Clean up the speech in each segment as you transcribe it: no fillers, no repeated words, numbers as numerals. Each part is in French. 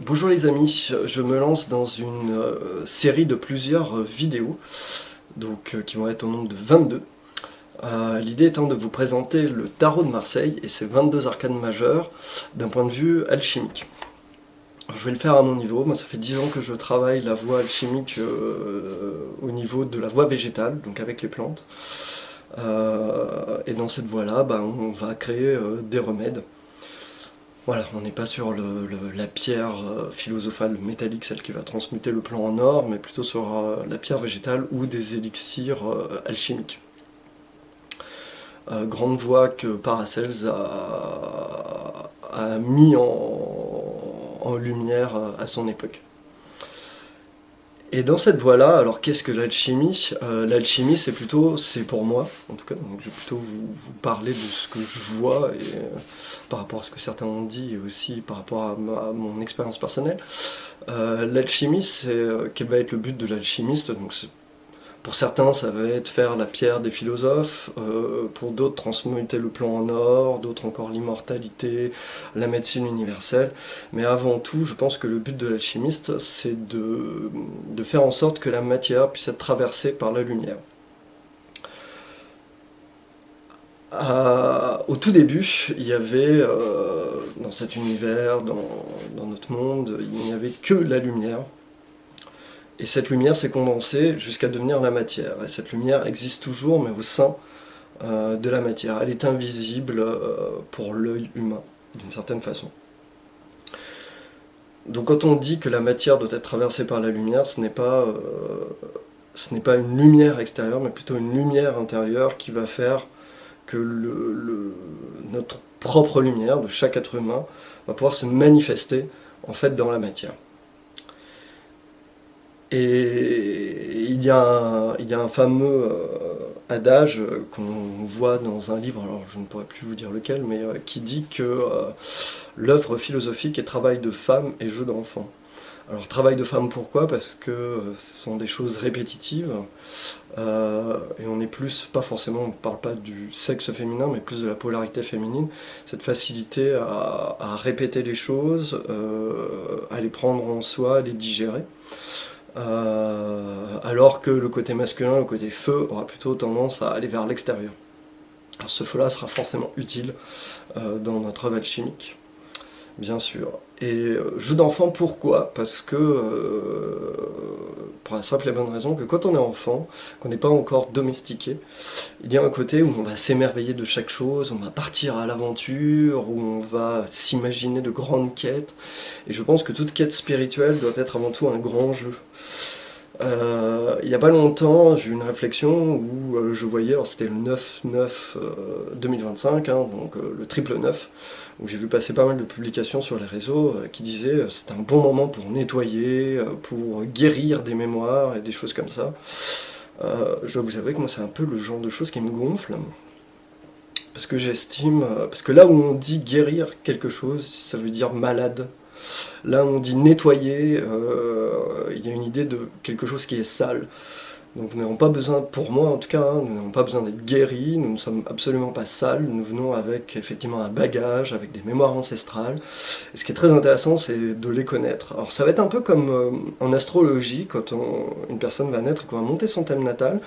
Bonjour les amis, je me lance dans une série de plusieurs vidéos qui vont être au nombre de 22. L'idée étant de vous présenter le tarot de Marseille et ses 22 arcanes majeures d'un point de vue alchimique. Je vais le faire à mon niveau, moi ça fait 10 ans que je travaille la voie alchimique au niveau de la voie végétale, donc avec les plantes. Et dans cette voie-là, on va créer des remèdes. Voilà, on n'est pas sur la pierre philosophale métallique, celle qui va transmuter le plomb en or, mais plutôt sur la pierre végétale ou des élixirs alchimiques. Grande voie que Paracels a mis en lumière à son époque. Et dans cette voie-là, alors qu'est-ce que l'alchimie? L'alchimie, c'est pour moi, en tout cas, donc je vais plutôt vous parler de ce que je vois, et par rapport à ce que certains ont dit, et aussi par rapport à mon expérience personnelle. L'alchimie, quel va être le but de l'alchimiste? Donc pour certains, ça va être faire la pierre des philosophes, pour d'autres, transmuter le plomb en or, d'autres encore l'immortalité, la médecine universelle. Mais avant tout, je pense que le but de l'alchimiste, c'est de faire en sorte que la matière puisse être traversée par la lumière. Au tout début, il y avait, dans cet univers, dans notre monde, il n'y avait que la lumière. Et cette lumière s'est condensée jusqu'à devenir la matière. Et cette lumière existe toujours, mais au sein de la matière. Elle est invisible pour l'œil humain, d'une certaine façon. Donc quand on dit que la matière doit être traversée par la lumière, ce n'est pas une lumière extérieure, mais plutôt une lumière intérieure qui va faire que notre propre lumière de chaque être humain va pouvoir se manifester en fait dans la matière. Et il y a un fameux adage qu'on voit dans un livre, alors je ne pourrais plus vous dire lequel, mais qui dit que l'œuvre philosophique est travail de femme et jeu d'enfant. Alors travail de femme, pourquoi? Parce que ce sont des choses répétitives, et on est plus, pas forcément, on ne parle pas du sexe féminin, mais plus de la polarité féminine, cette facilité à répéter les choses, à les prendre en soi, à les digérer. Alors que le côté masculin, le côté feu, aura plutôt tendance à aller vers l'extérieur. Alors ce feu-là sera forcément utile dans notre œuvre alchimique, bien sûr. Et jeu d'enfant, pourquoi? Parce que, pour la simple et bonne raison que quand on est enfant, qu'on n'est pas encore domestiqué, il y a un côté où on va s'émerveiller de chaque chose, on va partir à l'aventure, où on va s'imaginer de grandes quêtes. Et je pense que toute quête spirituelle doit être avant tout un grand jeu. Il n'y a pas longtemps, j'ai eu une réflexion où je voyais, alors c'était le 9-9-2025, donc le triple 9, où j'ai vu passer pas mal de publications sur les réseaux qui disaient c'est un bon moment pour nettoyer, pour guérir des mémoires et des choses comme ça. Je dois vous avouer que moi c'est un peu le genre de choses qui me gonfle, parce que j'estime, parce que là où on dit guérir quelque chose, ça veut dire malade. Là on dit nettoyer, il y a une idée de quelque chose qui est sale. Donc nous n'avons pas besoin, pour moi en tout cas, nous n'avons pas besoin d'être guéris, nous ne sommes absolument pas sales, nous venons avec effectivement un bagage, avec des mémoires ancestrales. Et ce qui est très intéressant, c'est de les connaître. Alors ça va être un peu comme en astrologie, quand une personne va naître et qu'on va monter son thème natal,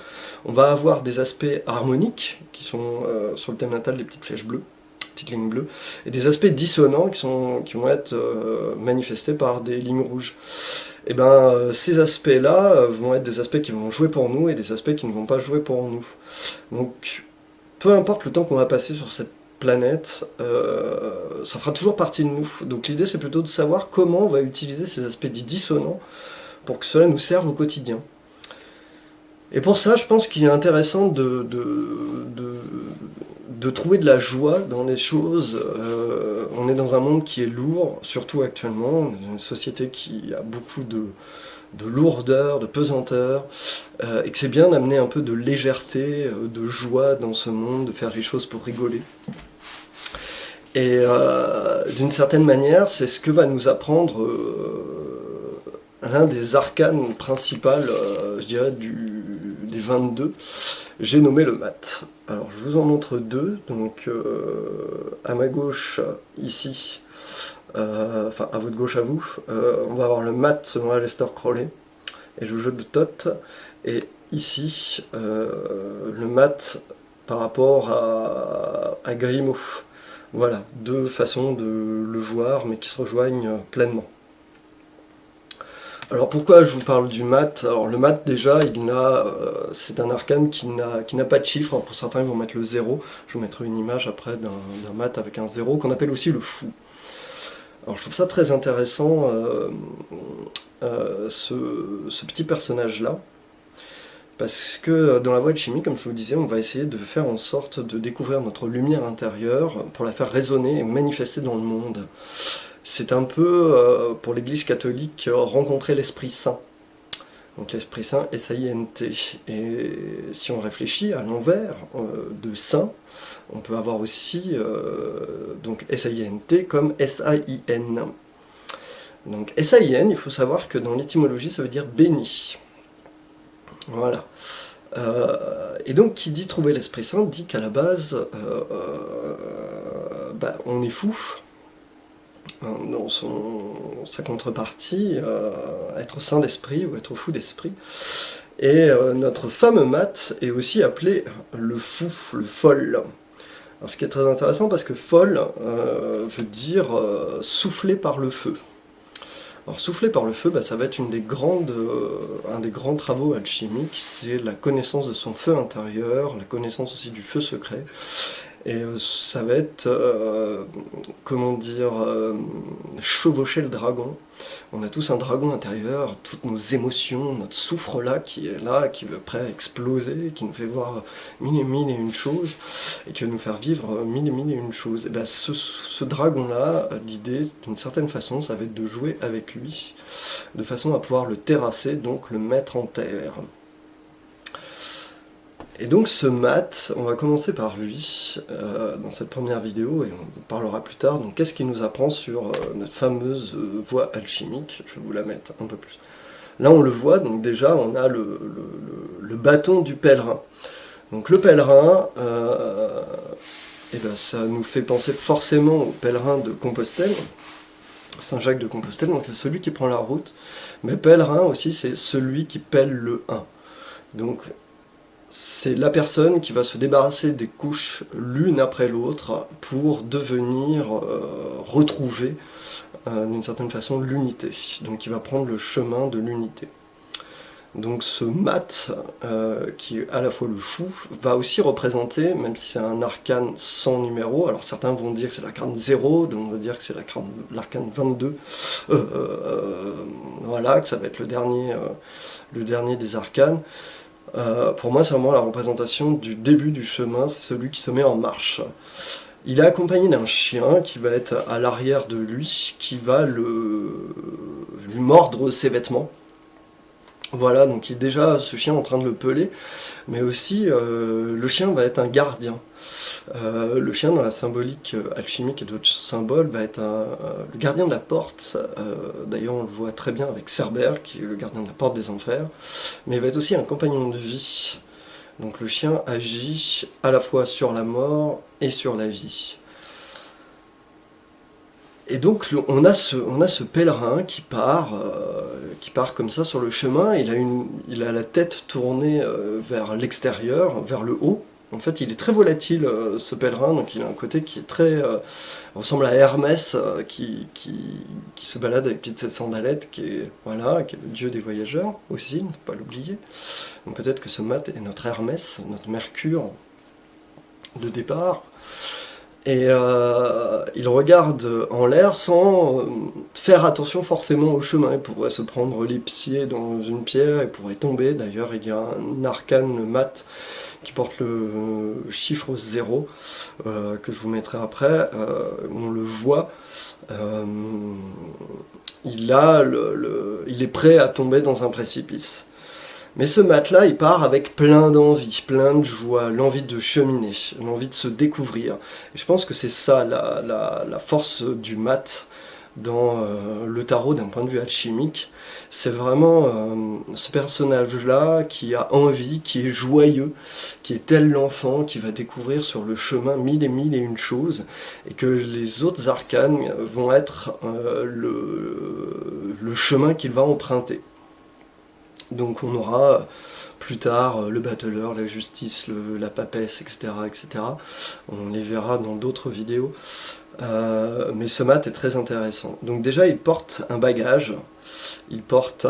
on va avoir des aspects harmoniques, qui sont sur le thème natal des petites flèches bleues, petites lignes bleues, et des aspects dissonants qui vont être manifestés par des lignes rouges. Et ces aspects-là vont être des aspects qui vont jouer pour nous et des aspects qui ne vont pas jouer pour nous. Donc, peu importe le temps qu'on va passer sur cette planète, ça fera toujours partie de nous. Donc l'idée, c'est plutôt de savoir comment on va utiliser ces aspects dits dissonants pour que cela nous serve au quotidien. Et pour ça, je pense qu'il est intéressant de trouver de la joie dans les choses. On est dans un monde qui est lourd, surtout actuellement, dans une société qui a beaucoup de lourdeur, de pesanteur, et que c'est bien d'amener un peu de légèreté, de joie dans ce monde, de faire les choses pour rigoler. Et d'une certaine manière, c'est ce que va nous apprendre l'un des arcanes principales, je dirais, des 22, j'ai nommé le mat. Alors je vous en montre deux, donc à ma gauche, ici, enfin à votre gauche à vous, on va avoir le maths selon Aleister Crowley, et le jeu de Thoth, et ici, le maths par rapport à Grimaud. Voilà, deux façons de le voir, mais qui se rejoignent pleinement. Alors pourquoi je vous parle du maths? Alors le maths déjà, c'est un arcane qui n'a pas de chiffre. Alors, pour certains ils vont mettre le 0. Je vous mettrai une image après d'un maths avec un 0, qu'on appelle aussi le fou. Alors je trouve ça très intéressant, ce petit personnage-là. Parce que dans la voie de chimie, comme je vous le disais, on va essayer de faire en sorte de découvrir notre lumière intérieure pour la faire résonner et manifester dans le monde. C'est un peu, pour l'Église catholique, rencontrer l'Esprit Saint. Donc l'Esprit Saint, S-A-I-N-T. Et si on réfléchit à l'envers de Saint, on peut avoir aussi donc S-A-I-N-T comme S-A-I-N. Donc S-A-I-N, il faut savoir que dans l'étymologie, ça veut dire béni. Voilà. Et donc, qui dit trouver l'Esprit Saint, dit qu'à la base, on est fou. Dans sa contrepartie, être saint d'esprit ou être fou d'esprit. Et notre fameux maths est aussi appelé le fou, le folle. Alors, ce qui est très intéressant parce que folle veut dire souffler par le feu. Alors souffler par le feu, ça va être un des grands travaux alchimiques, c'est la connaissance de son feu intérieur, la connaissance aussi du feu secret. Et ça va être, chevaucher le dragon. On a tous un dragon intérieur, toutes nos émotions, notre soufre-là, qui est prêt à exploser, qui nous fait voir mille et une choses, et qui va nous faire vivre mille et une choses. Et ce dragon-là, l'idée, d'une certaine façon, ça va être de jouer avec lui, de façon à pouvoir le terrasser, donc le mettre en terre. Et donc ce maths, on va commencer par lui, dans cette première vidéo, et on parlera plus tard. Donc qu'est-ce qu'il nous apprend sur notre fameuse voie alchimique? Je vais vous la mettre un peu plus. Là on le voit, donc déjà on a le bâton du pèlerin. Donc le pèlerin, ça nous fait penser forcément au pèlerin de Compostelle, Saint-Jacques de Compostelle, donc c'est celui qui prend la route. Mais pèlerin aussi, c'est celui qui pèle le 1. Donc c'est la personne qui va se débarrasser des couches l'une après l'autre pour devenir retrouver d'une certaine façon l'unité. Donc il va prendre le chemin de l'unité. Donc ce maths, qui est à la fois le fou, va aussi représenter, même si c'est un arcane sans numéro, alors certains vont dire que c'est l'arcane 0, d'autres vont dire que c'est l'arcane 22, voilà, que ça va être le dernier des arcanes. Pour moi, c'est vraiment la représentation du début du chemin, c'est celui qui se met en marche. Il est accompagné d'un chien qui va être à l'arrière de lui, qui va lui mordre ses vêtements. Voilà, donc il est déjà ce chien en train de le peler, mais aussi le chien va être un gardien. Le chien, dans la symbolique alchimique et d'autres symboles, va être le gardien de la porte. D'ailleurs, on le voit très bien avec Cerbère, qui est le gardien de la porte des enfers, mais il va être aussi un compagnon de vie. Donc le chien agit à la fois sur la mort et sur la vie. Et donc on a ce pèlerin qui part comme ça sur le chemin. Il a la tête tournée vers l'extérieur, vers le haut. En fait, il est très volatile, ce pèlerin, donc il a un côté qui est très... ressemble à Hermès, qui se balade avec cette sandalette, qui est le dieu des voyageurs aussi, ne faut pas l'oublier. Donc peut-être que ce maths est notre Hermès, notre Mercure de départ. Et il regarde en l'air sans faire attention forcément au chemin. Il pourrait se prendre les pieds dans une pierre, il pourrait tomber. D'ailleurs, il y a un arcane, le maths, qui porte le chiffre 0, que je vous mettrai après. On le voit. Il est prêt à tomber dans un précipice. Mais ce maths-là, il part avec plein d'envie, plein de joie, l'envie de cheminer, l'envie de se découvrir. Et je pense que c'est ça la force du maths, dans le tarot d'un point de vue alchimique. C'est vraiment ce personnage-là qui a envie, qui est joyeux, qui est tel l'enfant, qui va découvrir sur le chemin mille et une choses, et que les autres arcanes vont être le chemin qu'il va emprunter. Donc on aura plus tard le battleur, la justice, la papesse, etc., etc. On les verra dans d'autres vidéos. Mais ce mat est très intéressant. Donc déjà il porte un bagage, il porte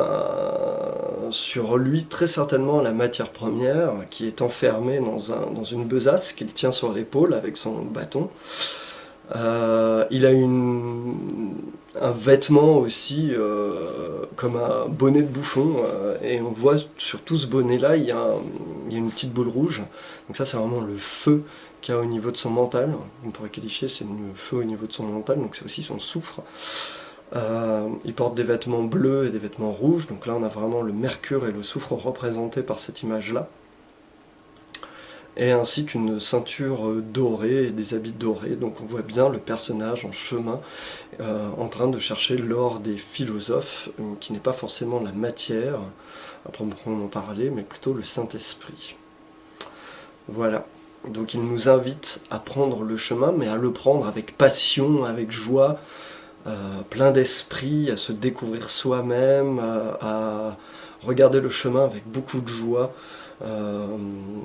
sur lui très certainement la matière première qui est enfermée dans une besace qu'il tient sur l'épaule avec son bâton. Il a un vêtement aussi comme un bonnet de bouffon et on voit sur tout ce bonnet là il y a une petite boule rouge, donc ça c'est vraiment le feu qu'il y a au niveau de son mental, on pourrait qualifier c'est le feu au niveau de son mental, donc c'est aussi son soufre. Il porte des vêtements bleus et des vêtements rouges, donc là on a vraiment le mercure et le soufre représentés par cette image là, et ainsi qu'une ceinture dorée et des habits dorés. Donc on voit bien le personnage en chemin, en train de chercher l'or des philosophes, qui n'est pas forcément la matière, à proprement parler, mais plutôt le Saint-Esprit. Voilà, donc il nous invite à prendre le chemin, mais à le prendre avec passion, avec joie, plein d'esprit, à se découvrir soi-même, à regarder le chemin avec beaucoup de joie,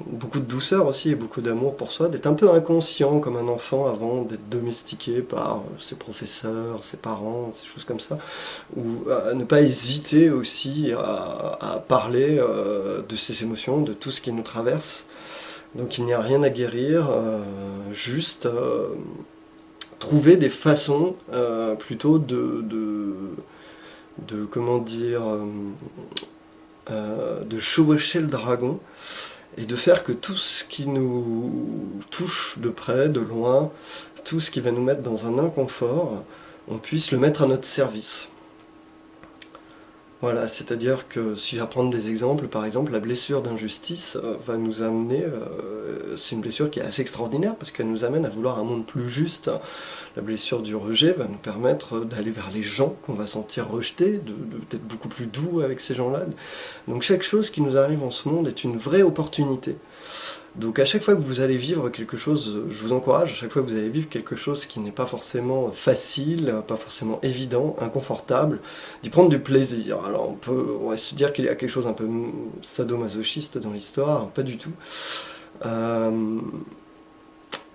beaucoup de douceur aussi et beaucoup d'amour pour soi, d'être un peu inconscient comme un enfant avant d'être domestiqué par ses professeurs, ses parents, ces choses comme ça, ou ne pas hésiter aussi à parler de ses émotions, de tout ce qui nous traverse. Donc il n'y a rien à guérir, juste trouver des façons plutôt comment dire, de chevaucher le dragon et de faire que tout ce qui nous touche de près, de loin, tout ce qui va nous mettre dans un inconfort, on puisse le mettre à notre service. Voilà, c'est-à-dire que si j'apprends des exemples, par exemple la blessure d'injustice va nous amener, c'est une blessure qui est assez extraordinaire parce qu'elle nous amène à vouloir un monde plus juste. La blessure du rejet va nous permettre d'aller vers les gens qu'on va sentir rejetés, d'être beaucoup plus doux avec ces gens-là. Donc chaque chose qui nous arrive en ce monde est une vraie opportunité. Donc à chaque fois que vous allez vivre quelque chose, je vous encourage, à chaque fois que vous allez vivre quelque chose qui n'est pas forcément facile, pas forcément évident, inconfortable, d'y prendre du plaisir. Alors on va se dire qu'il y a quelque chose un peu sadomasochiste dans l'histoire, pas du tout.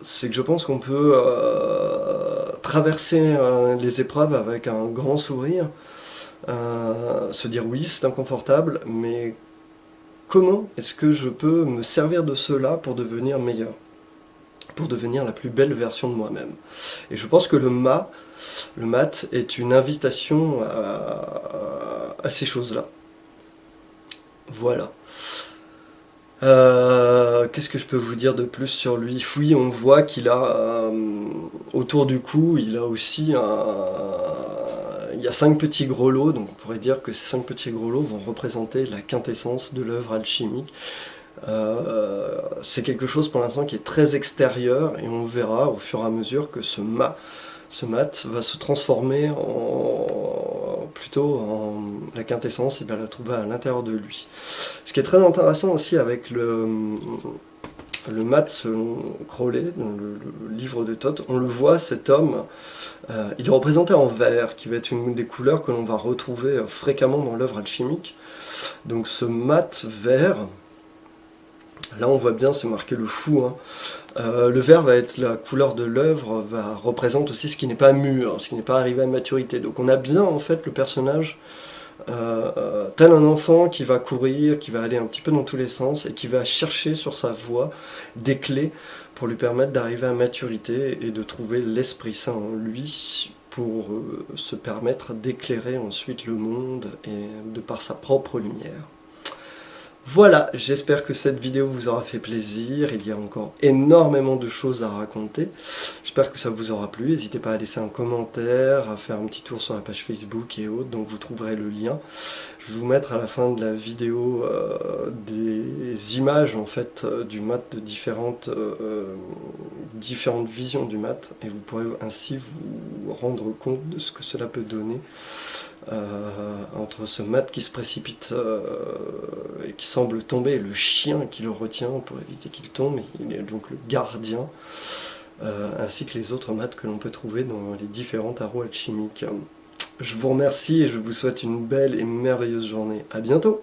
C'est que je pense qu'on peut traverser les épreuves avec un grand sourire, se dire oui c'est inconfortable, mais comment est-ce que je peux me servir de cela pour devenir meilleur, pour devenir la plus belle version de moi-même. Et je pense que le mat est une invitation à ces choses-là. Voilà. Qu'est-ce que je peux vous dire de plus sur lui? Oui, on voit qu'il a autour du cou, il a aussi il y a 5 petits grelots, donc on pourrait dire que ces 5 petits grelots vont représenter la quintessence de l'œuvre alchimique. C'est quelque chose pour l'instant qui est très extérieur, et on verra au fur et à mesure que ce mat va se transformer plutôt en la quintessence, et bien la trouver à l'intérieur de lui. Ce qui est très intéressant aussi avec le mat selon Crowley, dans le livre de Thoth, on le voit, cet homme, il est représenté en vert, qui va être une des couleurs que l'on va retrouver fréquemment dans l'œuvre alchimique. Donc ce mat vert, là on voit bien, c'est marqué le fou, hein. Le vert va être la couleur de l'œuvre, représente aussi ce qui n'est pas mûr, ce qui n'est pas arrivé à maturité. Donc on a bien en fait le personnage tel un enfant qui va courir, qui va aller un petit peu dans tous les sens et qui va chercher sur sa voie des clés pour lui permettre d'arriver à maturité et de trouver l'Esprit Saint en lui pour se permettre d'éclairer ensuite le monde et de par sa propre lumière. Voilà, j'espère que cette vidéo vous aura fait plaisir, il y a encore énormément de choses à raconter. J'espère que ça vous aura plu, n'hésitez pas à laisser un commentaire, à faire un petit tour sur la page Facebook et autres, donc vous trouverez le lien. Je vais vous mettre à la fin de la vidéo des images en fait du mat de différentes visions du mat, et vous pourrez ainsi vous rendre compte de ce que cela peut donner. Entre ce mat qui se précipite et qui semble tomber, et le chien qui le retient pour éviter qu'il tombe, il est donc le gardien, ainsi que les autres mats que l'on peut trouver dans les différents tarots alchimiques. Je vous remercie et je vous souhaite une belle et merveilleuse journée. À bientôt!